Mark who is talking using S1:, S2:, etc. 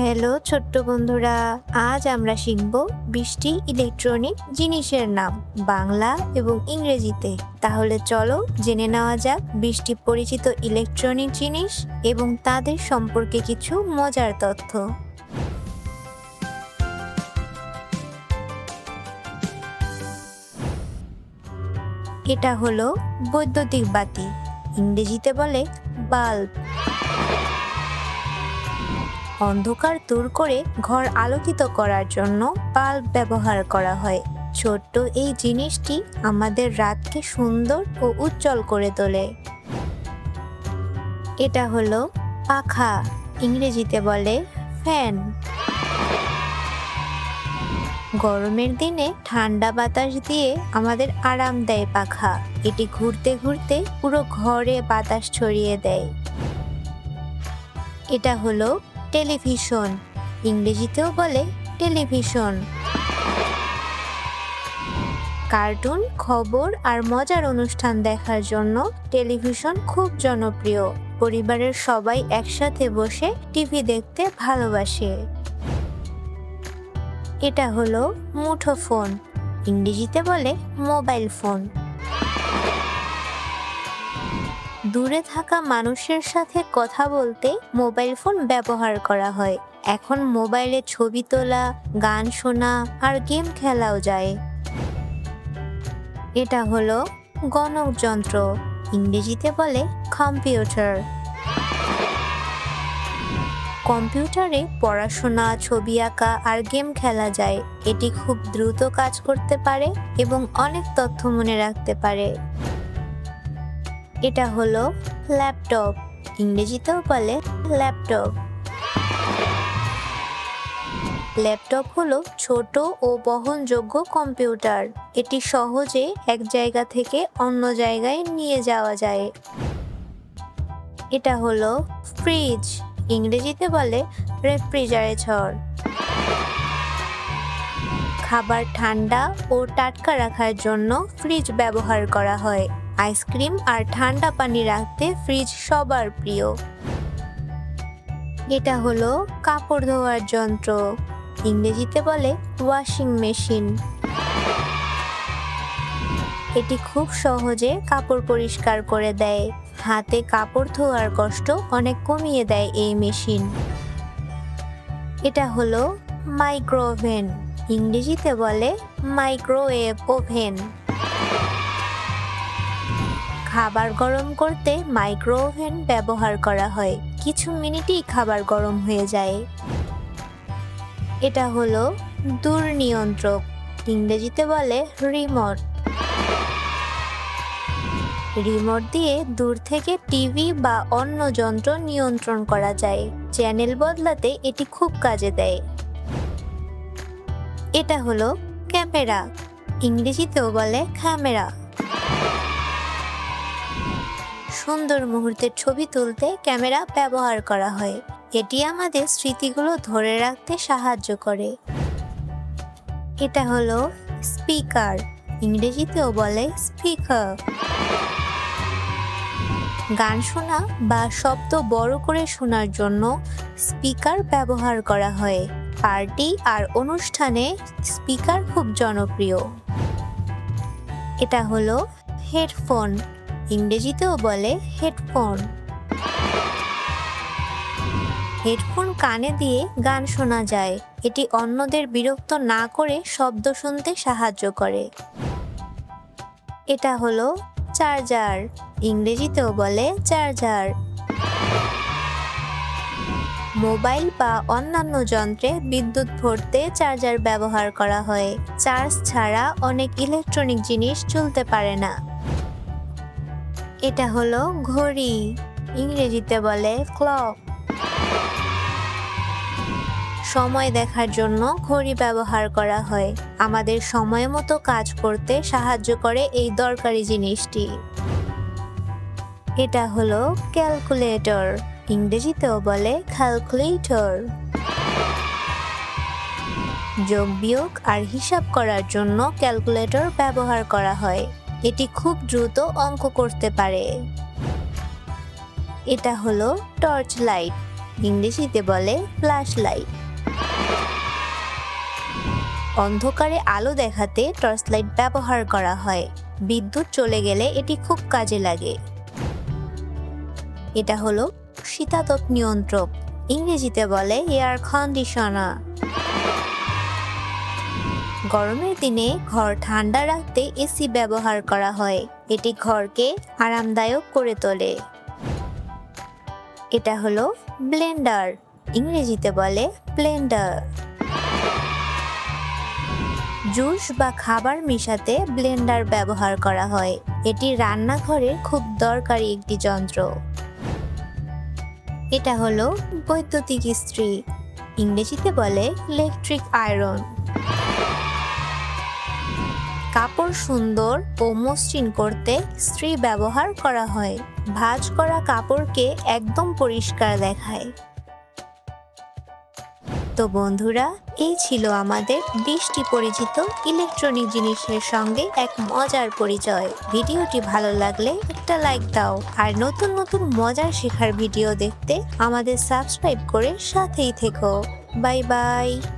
S1: Hello ছোট্ট বন্ধুরা, আজ আমরা শিখব 20টি ইলেকট্রনিক জিনিসের নাম বাংলা এবং ইংরেজিতে। তাহলে চলো জেনে নেওয়া যাক 20টি পরিচিত ইলেকট্রনিক জিনিস এবং তাদের সম্পর্কে কিছু মজার তথ্য। এটা হলো বৈদ্যুতিক বাতি, ইংরেজিতে বলে বাল্ব। অন্ধকার দূর করে ঘর আলোকিত করার জন্য বাল্ব ব্যবহার করা হয়। ছোট্ট এই জিনিসটি আমাদের রাতকে সুন্দর ও উজ্জ্বল করে তোলে। এটা হলো পাখা, ইংরেজিতে বলে ফ্যান। গরমের দিনে ঠান্ডা বাতাস দিয়ে আমাদের আরাম দেয় পাখা। এটি ঘুরতে ঘুরতে পুরো ঘরে বাতাস ছড়িয়ে দেয়। এটা হলো টেলিভিশন, ইংরেজিতেও বলে টেলিভিশন। কার্টুন, খবর আর মজার অনুষ্ঠান দেখার জন্য টেলিভিশন খুব জনপ্রিয়। পরিবারের সবাই একসাথে বসে টিভি দেখতে ভালোবাসে। এটা হলো মুঠোফোন, ইংরেজিতে বলে মোবাইল ফোন। দূরে থাকা মানুষের সাথে কথা বলতে মোবাইল ফোন ব্যবহার করা হয়। এখন মোবাইলে ছবি তোলা, গান শোনা আর গেম খেলাও যায়। এটা হলো গণকযন্ত্র, ইংরেজিতে বলে কম্পিউটার। কম্পিউটারে পড়াশোনা, ছবি আঁকা আর গেম খেলা যায়। এটি খুব দ্রুত কাজ করতে পারে এবং অনেক তথ্য মনে রাখতে পারে। এটা হলো ল্যাপটপ, ইংরেজিতেও বলে ল্যাপটপ। ল্যাপটপ হলো ছোট ও বহনযোগ্য কম্পিউটার। এটি সহজে এক জায়গা থেকে অন্য জায়গায় নিয়ে যাওয়া যায়। এটা হলো ফ্রিজ, ইংরেজিতে বলে রেফ্রিজারেটর। খাবার ঠান্ডা ও টাটকা রাখার জন্য ফ্রিজ ব্যবহার করা হয়। আইসক্রিম আর ঠান্ডা পানি রাখতে ফ্রিজ সবার প্রিয়। এটা হলো কাপড় ধোয়ার যন্ত্র, ইংরেজিতে বলে ওয়াশিং মেশিন। এটি খুব সহজে কাপড় পরিষ্কার করে দেয়। হাতে কাপড় ধোয়ার কষ্ট অনেক কমিয়ে দেয় এই মেশিন। এটা হলো মাইক্রোওভেন, ইংরেজিতে বলে মাইক্রোওয়েভ ওভেন। খাবার গরম করতে মাইক্রোওভেন ব্যবহার করা হয়। কিছু মিনিটেই খাবার গরম হয়ে যায়। এটা হলো দূরনিয়ন্ত্রক, ইংরেজিতে বলে রিমোট। রিমোট দিয়ে দূর থেকে টিভি বা অন্য যন্ত্র নিয়ন্ত্রণ করা যায়। চ্যানেল বদলাতে এটি খুব কাজে দেয়। এটা হলো ক্যামেরা, ইংরেজিতেও বলে ক্যামেরা। সুন্দর মুহূর্তের ছবি তুলতে ক্যামেরা ব্যবহার করা হয়। এটি আমাদের স্মৃতিগুলো ধরে রাখতে সাহায্য করে। এটা হলো স্পিকার, ইংরেজিতেও বলে স্পিকার। গান শোনা বা শব্দ বড় করে শোনার জন্য স্পিকার ব্যবহার করা হয়। পার্টি আর অনুষ্ঠানে স্পিকার খুব জনপ্রিয়। এটা হলো হেডফোন, ইংরেজিতেও বলে হেডফোন। হেডফোন কানে দিয়ে গান শোনা যায়। এটি অন্যদের বিরক্ত না করে শব্দ শুনতে সাহায্য করে। এটা হলো চার্জার, ইংরেজিতেও বলে চার্জার। মোবাইল বা অন্যান্য যন্ত্রে বিদ্যুৎ ভরতে চার্জার ব্যবহার করা হয়। চার্জ ছাড়া অনেক ইলেকট্রনিক জিনিস চলতে পারে না। এটা হলো ঘড়ি, ইংরেজিতে বলে ক্লক। সময় দেখার জন্য ঘড়ি ব্যবহার করা হয়। আমাদের সময় মতো কাজ করতে সাহায্য করে এই দরকারি জিনিসটি। এটা হলো ক্যালকুলেটর, ইংরেজিতেও বলে ক্যালকুলেটর। যোগ বিয়োগ আর হিসাব করার জন্য ক্যালকুলেটর ব্যবহার করা হয়। এটি খুব দ্রুত অঙ্ক করতে পারে। এটা হলো টর্চ লাইট, ইংরেজিতে বলে ফ্ল্যাশ লাইট। অন্ধকারে আলো দেখাতে টর্চ লাইট ব্যবহার করা হয়। বিদ্যুৎ চলে গেলে এটি খুব কাজে লাগে। এটা হলো শীতাতপ নিয়ন্ত্রক, ইংরেজিতে বলে এয়ার কন্ডিশনার। গরমের দিনে ঘর ঠান্ডা রাখতে এসি ব্যবহার করা হয়। এটি ঘরকে আরামদায়ক করে তোলে। এটা হলো ব্লেন্ডার, ইংরেজিতে বলে ব্লেন্ডার। জুস বা খাবার মেশাতে ব্লেন্ডার ব্যবহার করা হয়। এটি রান্নাঘরের খুব দরকারি একটি যন্ত্র। এটা হলো বৈদ্যুতিক ইস্ত্রি, ইংরেজিতে বলে ইলেকট্রিক আয়রন। কাপড় সুন্দর ও মসৃণ করতে ইস্ত্রি ব্যবহার করা হয়। ভাঁজ করা কাপড়কে একদম পরিষ্কার দেখায়। তো বন্ধুরা, এই ছিল আমাদের 20টি পরিচিত ইলেকট্রনিক জিনিসের সঙ্গে এক মজার পরিচয়। ভিডিওটি ভালো লাগলে একটা লাইক দাও, আর নতুন নতুন মজার শেখার ভিডিও দেখতে আমাদের সাবস্ক্রাইব করে সাথেই থেকো। Bye bye.